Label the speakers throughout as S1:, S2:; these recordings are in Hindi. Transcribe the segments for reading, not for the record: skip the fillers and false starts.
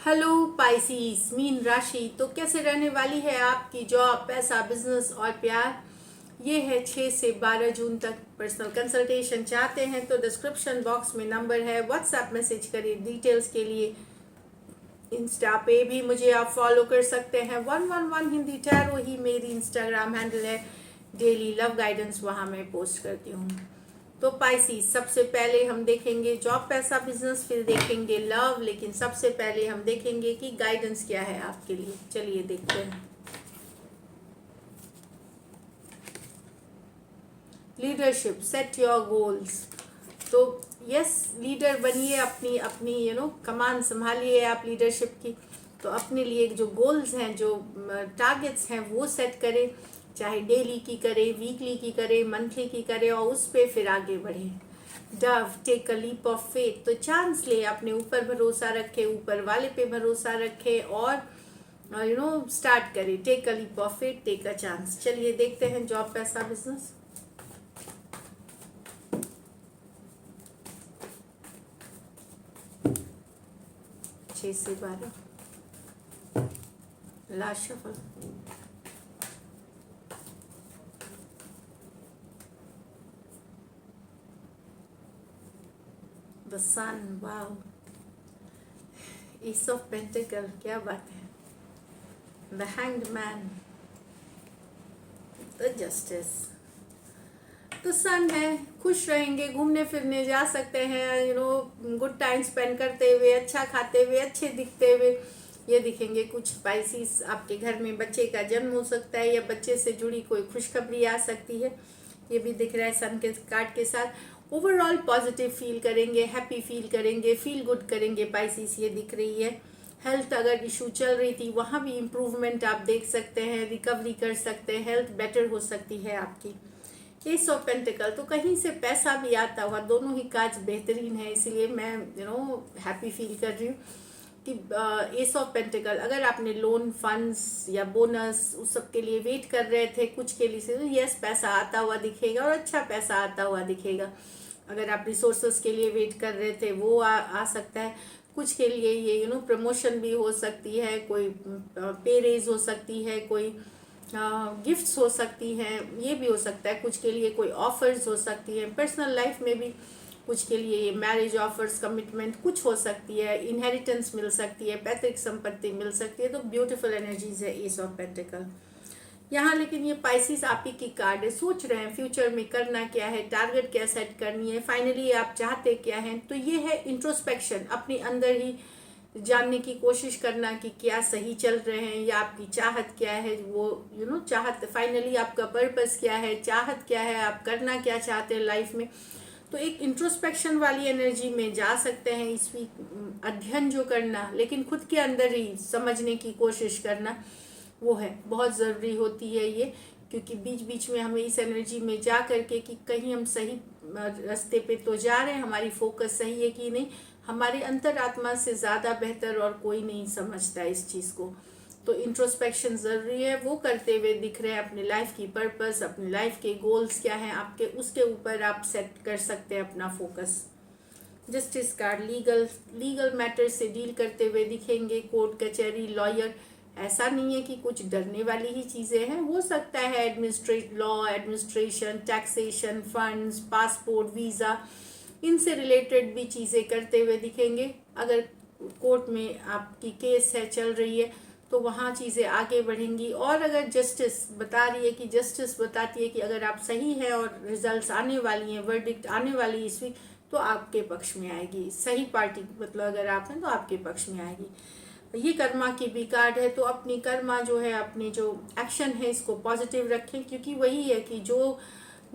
S1: हेलो पाइसीस मीन राशि। तो कैसे रहने वाली है आपकी जॉब, पैसा, बिजनेस और प्यार। ये है 6 से 12 जून तक। पर्सनल कंसल्टेशन चाहते हैं तो डिस्क्रिप्शन बॉक्स में नंबर है, व्हाट्सएप मैसेज करिए डिटेल्स के लिए। इंस्टा पे भी मुझे आप फॉलो कर सकते हैं, 111 हिंदी टैरो ही मेरी इंस्टाग्राम हैंडल है। डेली लव गाइडेंस वहाँ मैं पोस्ट करती हूँ। तो पाइसीस, सबसे पहले हम देखेंगे जॉब, पैसा, बिजनेस, फिर देखेंगे लव, लेकिन सबसे पहले हम देखेंगे कि गाइडेंस क्या है आपके लिए। चलिए देखते हैं। Leadership, set your goals. तो यस, लीडर बनिए, अपनी अपनी कमान संभालिए आप लीडरशिप की। तो अपने लिए जो गोल्स हैं, जो टारगेट्स हैं वो सेट करें, चाहे डेली की करें, वीकली की करें, मंथली की करें, और उस पर फिर आगे बढ़ें। Dove, take a leap of faith. तो चांस ले, अपने ऊपर भरोसा रखे, ऊपर वाले पे भरोसा रखे और स्टार्ट करें। Take a leap of faith, take a chance. चलिए देखते हैं जॉब, पैसा, बिजनेस। 6 से 12 last shuffle. The sun, wow. Ace of pentacles, क्या बात है। The hanged man, the justice. तो सन है, खुश रहेंगे, घूमने फिरने जा सकते हैं, गुड टाइम स्पेंड करते हुए, अच्छा खाते हुए, अच्छे दिखते हुए ये दिखेंगे। कुछ स्पाइसीज, आपके घर में बच्चे का जन्म हो सकता है या बच्चे से जुड़ी कोई खुशखबरी आ सकती है, ये भी दिख रहा है सन के कार्ड के साथ। ओवरऑल पॉजिटिव फील करेंगे, हैप्पी फील करेंगे, फील गुड करेंगे पाइसीस, ये दिख रही है। हेल्थ अगर इशू चल रही थी वहाँ भी इम्प्रूवमेंट आप देख सकते हैं, रिकवरी कर सकते हैं, हेल्थ बेटर हो सकती है आपकी। एस ऑफ पेंटिकल, तो कहीं से पैसा भी आता हुआ, दोनों ही काज बेहतरीन है, इसीलिए मैं हैप्पी फील कर रही हूँ कि एस ऑफ पेंटिकल, अगर आपने लोन, फंड्स या बोनस उस सब के लिए वेट कर रहे थे कुछ के लिए से, तो यस पैसा आता हुआ दिखेगा और अच्छा पैसा आता हुआ दिखेगा। अगर आप रिसोर्सेस के लिए वेट कर रहे थे वो आ सकता है। कुछ के लिए ये प्रमोशन भी हो सकती है, कोई पे रेज हो सकती है, कोई गिफ्ट्स हो सकती हैं, ये भी हो सकता है। कुछ के लिए कोई ऑफर्स हो सकती है, पर्सनल लाइफ में भी कुछ के लिए ये मैरिज ऑफर्स, कमिटमेंट कुछ हो सकती है, इनहेरिटेंस मिल सकती है, पैतृक संपत्ति मिल सकती है। तो ब्यूटीफुल एनर्जीज है एस ऑफ पेंटिकल यहाँ। लेकिन ये पाइसिस आप ही की कार्ड है, सोच रहे हैं फ्यूचर में करना क्या है, टारगेट क्या सेट करनी है, फाइनली आप चाहते क्या हैं। तो ये है इंट्रोस्पेक्शन, अपने अंदर ही जानने की कोशिश करना कि क्या सही चल रहे हैं या आपकी चाहत क्या है, वो चाहत, फाइनली आपका पर्पस क्या है, चाहत क्या है, आप करना क्या चाहते हैं लाइफ में। तो एक इंट्रोस्पेक्शन वाली एनर्जी में जा सकते हैं इस वीक। अध्ययन जो करना, लेकिन खुद के अंदर ही समझने की कोशिश करना, वो है बहुत ज़रूरी होती है ये। क्योंकि बीच बीच में हमें इस एनर्जी में जा करके कि कहीं हम सही रास्ते पे तो जा रहे हैं, हमारी फोकस सही है कि नहीं, हमारे अंतरात्मा से ज़्यादा बेहतर और कोई नहीं समझता इस चीज़ को। तो इंट्रोस्पेक्शन ज़रूरी है, वो करते हुए दिख रहे हैं। अपनी लाइफ की पर्पस, अपनी लाइफ के गोल्स क्या हैं आपके, उसके ऊपर आप सेट कर सकते हैं अपना focus. Justice card, legal matter से डील करते हुए दिखेंगे। कोर्ट कचहरी, लॉयर, ऐसा नहीं है कि कुछ डरने वाली ही चीज़ें हैं, हो सकता है law, administration, taxation, funds, passport, visa, इनसे रिलेटेड भी चीज़ें करते हुए दिखेंगे। अगर कोर्ट में आपकी केस है, चल रही है, तो वहाँ चीज़ें आगे बढ़ेंगी। और अगर जस्टिस बता रही है कि जस्टिस बताती है कि अगर आप सही है और रिजल्ट्स आने वाली हैं, वर्डिक्ट आने वाली इस वीक, तो आपके पक्ष में आएगी। सही पार्टी मतलब अगर आप हैं तो आपके पक्ष में आएगी। ये कर्मा की भी कार्ड है, तो अपनी कर्मा जो है, अपनी जो एक्शन है, इसको पॉजिटिव रखें, क्योंकि वही है कि जो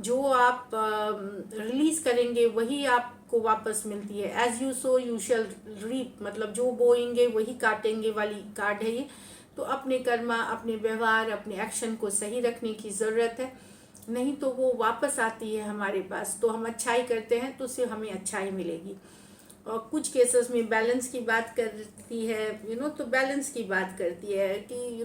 S1: जो आप रिलीज करेंगे वही आपको वापस मिलती है। As you sow you shall reap, मतलब जो बोएंगे वही काटेंगे वाली कार्ड है ये। तो अपने कर्मा, अपने व्यवहार, अपने एक्शन को सही रखने की ज़रूरत है, नहीं तो वो वापस आती है हमारे पास। तो हम अच्छाई करते हैं तो उससे हमें अच्छाई मिलेगी। और कुछ केसेस में बैलेंस की बात करती है, तो बैलेंस की बात करती है कि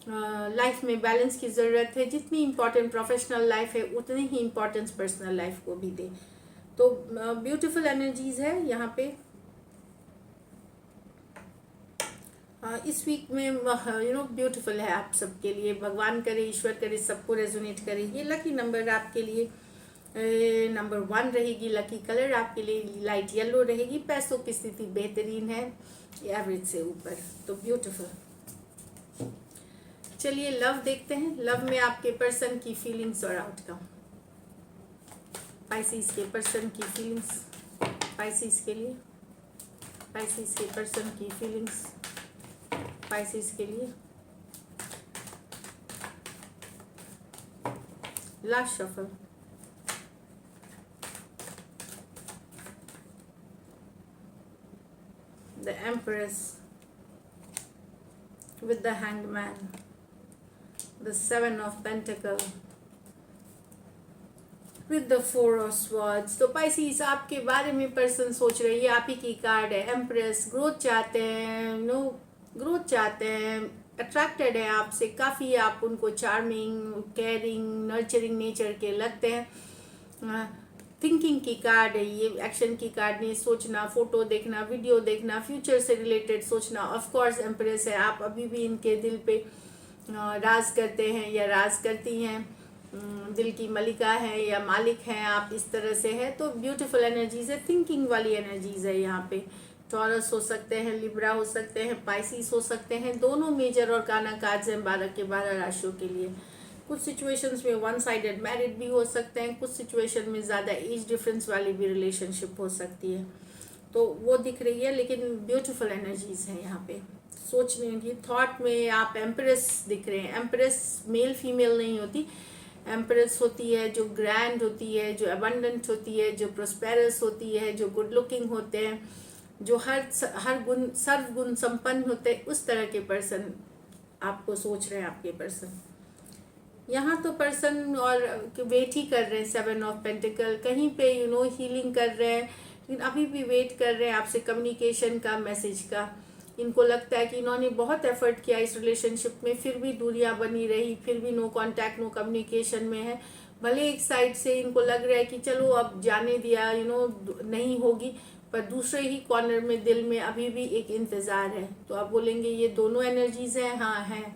S1: लाइफ में बैलेंस की ज़रूरत है। जितनी इम्पोर्टेंट प्रोफेशनल लाइफ है उतनी ही इम्पोर्टेंस पर्सनल लाइफ को भी दे। तो ब्यूटीफुल एनर्जीज है यहाँ पे। इस वीक में ब्यूटीफुल है आप सबके लिए। भगवान करे, ईश्वर करे, सबको रेजोनेट करे। ये लकी नंबर आपके लिए नंबर 1 रहेगी। लकी कलर आपके लिए लाइट येलो रहेगी। पैसों की स्थिति बेहतरीन है, एवरेज से ऊपर, तो ब्यूटीफुल। चलिए लव देखते हैं। लव में आपके पर्सन की फीलिंग्स और आउटकम। पाइसिस के पर्सन की फीलिंग्स, पाइसिस के लिए, पाइसिस के पर्सन की फीलिंग्स, पाइसिस के लिए। Last shuffle. The Empress with the Hanged Man, the 7 of Pentacles with the 4 of Swords। तो पाइसिस आपके बारे में पर्सन सोच रही है। आप ही की कार्ड है एम्प्रेस। ग्रोथ चाहते हैं, ग्रोथ चाहते हैं, अट्रैक्टेड है आपसे काफ़ी। आप उनको चार्मिंग, केयरिंग, नर्चरिंग नेचर के लगते हैं। थिंकिंग की कार्ड है ये, एक्शन की कार्ड नहीं। सोचना, फोटो देखना, वीडियो देखना, फ्यूचर से रिलेटेड सोचना। ऑफ कोर्स एम्प्रेस है, आप अभी भी इनके दिल पे राज करते हैं या राज करती हैं। दिल की मलिका है या मालिक हैं आप, इस तरह से है। तो ब्यूटीफुल एनर्जीज है, थिंकिंग वाली एनर्जीज है यहाँ पे। टॉरस हो सकते हैं, लिब्रा हो सकते हैं, पाइसिस हो सकते हैं। दोनों मेजर और काना कार्ड्स हैं 12 के 12 राशियों के लिए। कुछ सिचुएशंस में वन साइडेड मैरिड भी हो सकते हैं, कुछ सिचुएशन में ज़्यादा एज डिफरेंस वाली भी रिलेशनशिप हो सकती है। तो वो दिख रही है, लेकिन ब्यूटीफुल एनर्जीज हैं यहाँ पे। सोचने की थॉट में आप एम्प्रेस दिख रहे हैं। एम्प्रेस मेल फीमेल नहीं होती। एम्प्रेस होती है जो ग्रैंड होती है, जो अबंडेंट होती है, जो प्रोस्पेरस होती है, जो गुड लुकिंग होते हैं, जो हर गुण सर्व गुण संपन्न होते हैं। उस तरह के पर्सन आपको सोच रहे हैं आपके पर्सन। यहाँ तो पर्सन और वेट ही कर रहे हैं। 7 ऑफ पेंटिकल कहीं पे हीलिंग कर रहे हैं, लेकिन अभी भी वेट कर रहे हैं आपसे कम्युनिकेशन का, मैसेज का। इनको लगता है कि इन्होंने बहुत एफर्ट किया इस रिलेशनशिप में, फिर भी दूरियां बनी रही, फिर भी नो कांटेक्ट, नो कम्युनिकेशन में है। भले एक साइड से इनको लग रहा है कि चलो अब जाने दिया, नहीं होगी, पर दूसरे ही कॉर्नर में दिल में अभी भी एक इंतज़ार है। तो आप बोलेंगे ये दोनों एनर्जीज हैं। हाँ हैं।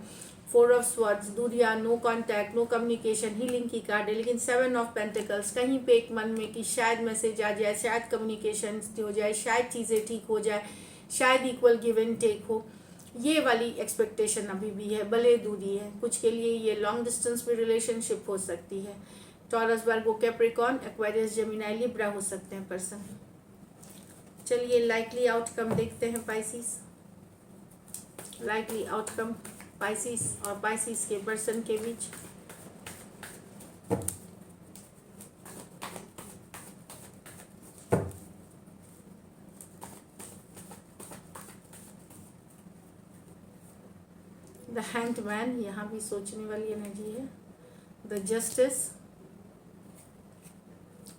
S1: 4 ऑफ स्वॉर्ड्स, दूरिया, no contact, no communication, healing की कार्ड है। लेकिन 7 ऑफ पेंटिकल्स कहीं पे एक मन में कि शायद मैसेज आ जाए, शायद कम्युनिकेशन हो जाए, शायद चीज़ें ठीक हो जाए, शायद इक्वल गिव एंड टेक हो। ये वाली एक्सपेक्टेशन अभी भी है, भले दूरी है। कुछ के लिए ये लॉन्ग डिस्टेंस में रिलेशनशिप हो सकती है। टॉरस, वर्गो, कैप्रिकॉर्न, एक्वेरियस, जेमिनी, लिब्रा हो सकते हैं पर्सन। चलिए लाइकली आउटकम देखते हैं पाइसिस। लाइकली आउटकम पाइसिस और पाइसिस के पर्सन के बीच। द हैंग्ड मैन, यहाँ भी सोचने वाली एनर्जी है। द जस्टिस,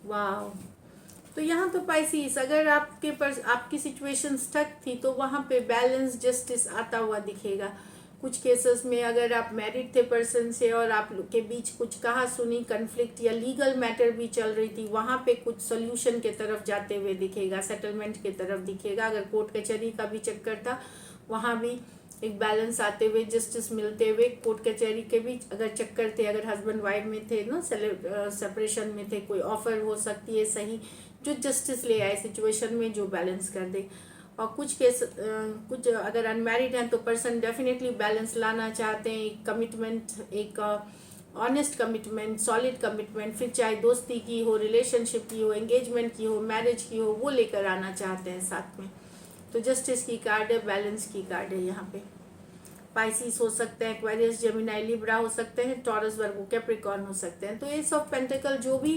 S1: वाह। तो यहाँ तो पाइसिस, अगर आपकी सिचुएशन स्टक थी तो वहाँ पे बैलेंस, जस्टिस आता हुआ दिखेगा। कुछ केसेस में अगर आप मैरिड थे पर्सन से और आप लोग के बीच कुछ कहा सुनी, कन्फ्लिक्ट या लीगल मैटर भी चल रही थी, वहाँ पे कुछ सोल्यूशन के तरफ जाते हुए दिखेगा, सेटलमेंट के तरफ दिखेगा। अगर कोर्ट कचहरी का भी चक्कर था, वहाँ भी एक बैलेंस आते हुए, जस्टिस मिलते हुए। कोर्ट कचहरी के बीच अगर चक्कर थे, अगर हस्बैंड वाइफ में थे सेपरेशन में थे, कोई ऑफर हो सकती है सही, जो जस्टिस ले आए सिचुएशन में, जो बैलेंस कर दे। और कुछ अगर अनमैरिड हैं तो पर्सन डेफिनेटली बैलेंस लाना चाहते हैं। एक कमिटमेंट, एक ऑनेस्ट कमिटमेंट, सॉलिड कमिटमेंट, फिर चाहे दोस्ती की हो, रिलेशनशिप की हो, एंगेजमेंट की हो, मैरिज की हो, वो लेकर आना चाहते हैं साथ में। तो जस्टिस की कार्ड है, बैलेंस की कार्ड है यहाँ पे। पाइसिस हो सकते हैं, एक्वेरियस, जेमिनी, लिब्रा हो सकते हैं, टॉरस, वर्गो, कैप्रिकॉर्न हो सकते हैं। तो एस ऑफ पेंटिकल जो भी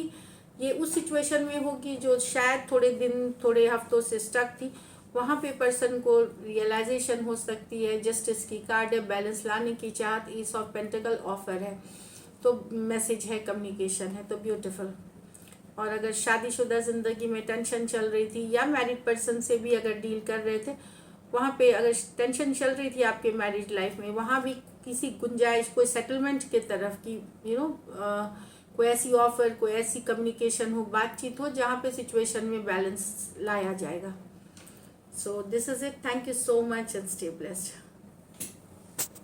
S1: ये उस सिचुएशन में होगी जो शायद थोड़े दिन, थोड़े हफ्तों से स्टक थी, वहाँ पे पर्सन को रियलाइजेशन हो सकती है। जस्टिस की कार्ड है, बैलेंस लाने की चाहत, एस ऑफ पेंटिकल ऑफर है, तो मैसेज है, कम्युनिकेशन है, तो ब्यूटीफुल। और अगर शादीशुदा ज़िंदगी में टेंशन चल रही थी या मैरिड पर्सन से भी अगर डील कर रहे थे, वहाँ पे अगर टेंशन चल रही थी आपके मैरिज लाइफ में, वहाँ भी किसी गुंजाइश, कोई सेटलमेंट के तरफ की कोई ऐसी ऑफर, कोई ऐसी कम्युनिकेशन हो, बातचीत हो, जहाँ पे सिचुएशन में बैलेंस लाया जाएगा। So this is it. Thank you so much and stay blessed.